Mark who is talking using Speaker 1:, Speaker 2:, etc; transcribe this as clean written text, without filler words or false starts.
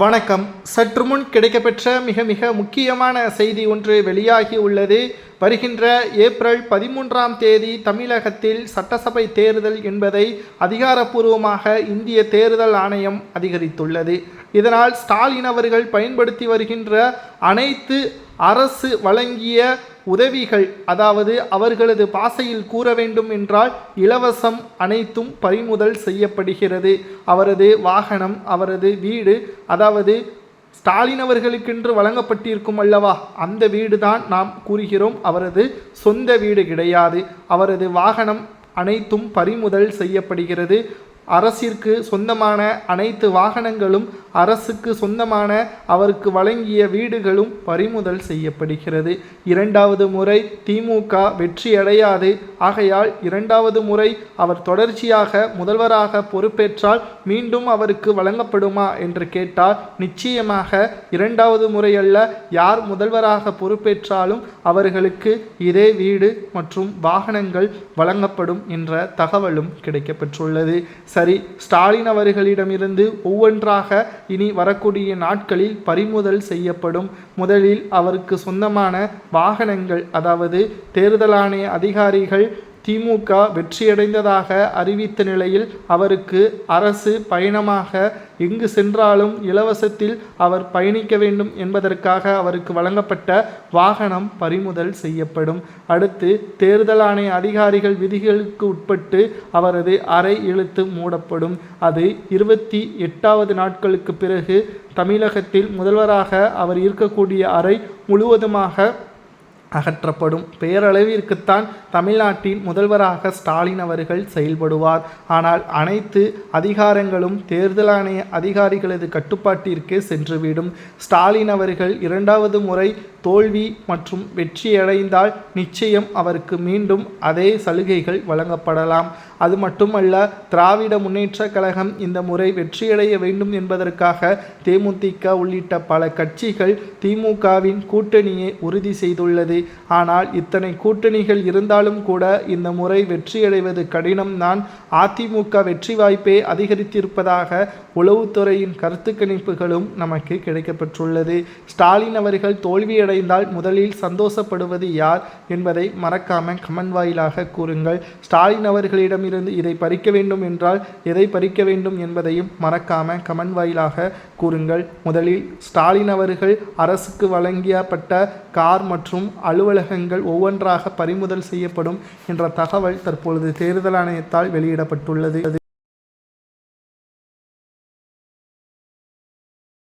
Speaker 1: வணக்கம். சற்று முன் கிடைக்கப்பெற்ற மிக முக்கியமான செய்தி ஒன்று வெளியாகி உள்ளது. வருகின்ற ஏப்ரல் 13ஆம் தேதி தமிழகத்தில் சட்டசபை தேர்தல் என்பதை அதிகாரப்பூர்வமாக இந்திய தேர்தல் ஆணையம் அதிகரித்துள்ளது. இதனால் ஸ்டாலின் அவர்கள் பயன்படுத்தி வருகின்ற அனைத்து அரசு வழங்கிய உதவிகள், அதாவது அவர்களது பாசையில் கூற வேண்டும் என்றால் இலவசம் அனைத்தும் பறிமுதல் செய்யப்படுகிறது. அவரது வாகனம், அவரது வீடு, அதாவது ஸ்டாலின் அவர்களுக்கென்று வழங்கப்பட்டிருக்கும் அல்லவா, அந்த வீடு தான் நாம் கூறுகிறோம். அவரது சொந்த வீடு கிடையாது. அவரது வாகனம் அனைத்தும் பறிமுதல் செய்யப்படுகிறது. அரசிற்கு சொந்தமான அனைத்து வாகனங்களும், அரசுக்கு சொந்தமான அவருக்கு வழங்கிய வீடுகளும் பறிமுதல் செய்யப்படுகிறது. இரண்டாவது முறை திமுக வெற்றியடையாது. ஆகையால் இரண்டாவது முறை அவர் தொடர்ச்சியாக முதல்வராக பொறுப்பேற்றால் மீண்டும் அவருக்கு வழங்கப்படுமா என்று கேட்டால் நிச்சயமாக இரண்டாவது முறையல்ல, யார் முதல்வராக பொறுப்பேற்றாலும் அவர்களுக்கு இதே வீடு மற்றும் வாகனங்கள் வழங்கப்படும் என்ற தகவலும் கிடைக்கப்பெற்றுள்ளது. சரி, ஸ்டாலின் அவர்களிடமிருந்து ஒவ்வொன்றாக இனி வரக்கூடிய நாட்களில் பறிமுதல் செய்யப்படும். முதலில் அவருக்கு சொந்தமான வாகனங்கள், அதாவது தேர்தல் ஆணைய அதிகாரிகள் திமுக வெற்றியடைந்ததாக அறிவித்த நிலையில் அவருக்கு அரசு பயணமாக எங்கு சென்றாலும் இலவசத்தில் அவர் பயணிக்க வேண்டும் என்பதற்காக அவருக்கு வழங்கப்பட்ட வாகனம் பறிமுதல் செய்யப்படும். அடுத்து தேர்தல் ஆணைய அதிகாரிகள் விதிகளுக்கு உட்பட்டு அவரது அறை இழுத்து மூடப்படும். அது 28வது நாட்களுக்கு பிறகு தமிழகத்தில் முதல்வராக அவர் இருக்கக்கூடிய அறை முழுவதுமாக அகற்றப்படும். பெயரளவிற்குத்தான் தமிழ்நாட்டின் முதல்வராக ஸ்டாலின் அவர்கள் செயல்படுவார். ஆனால் அனைத்து அதிகாரங்களும் தேர்தல் ஆணைய அதிகாரிகளது கட்டுப்பாட்டிற்கே சென்றுவிடும். ஸ்டாலின் அவர்கள் இரண்டாவது முறை தோல்வி மற்றும் வெற்றியடைந்தால் நிச்சயம் அவருக்கு மீண்டும் அதே சலுகைகள் வழங்கப்படலாம். அது மட்டுமல்ல, திராவிட முன்னேற்ற கழகம் இந்த முறை வெற்றியடைய வேண்டும் என்பதற்காக தேமுதிக உள்ளிட்ட பல கட்சிகள் திமுகவின் கூட்டணியை உறுதி செய்துள்ளது. ஆனால் இத்தனை கூட்டணிகள் இருந்தாலும் கூட இந்த முறை வெற்றியடைவது கடினம்தான். அதிமுக வெற்றி வாய்ப்பை அதிகரித்திருப்பதாக உளவுத்துறையின் கருத்து கணிப்புகளும் நமக்கு கிடைக்கப்பெற்றுள்ளது. ஸ்டாலின் அவர்கள் தோல்வியடைந்தால் முதலில் சந்தோஷப்படுவது யார் என்பதை மறக்காம கமெண்ட் வாயிலாக கூறுங்கள். ஸ்டாலின் அவர்களிடமிருந்து இதை பறிக்க வேண்டும் என்றால் எதை பறிக்க வேண்டும் என்பதையும் மறக்காம கமெண்ட் வாயிலாக கூறுங்கள். முதலில் ஸ்டாலின் அவர்கள் அரசுக்கு வழங்கப்பட்ட கார் மற்றும் அலுவலகங்கள் ஒவ்வொன்றாக பறிமுதல் செய்யப்படும் என்ற தகவல் தற்பொழுது தேர்தல் ஆணையத்தால் வெளியிடப்பட்டுள்ளது.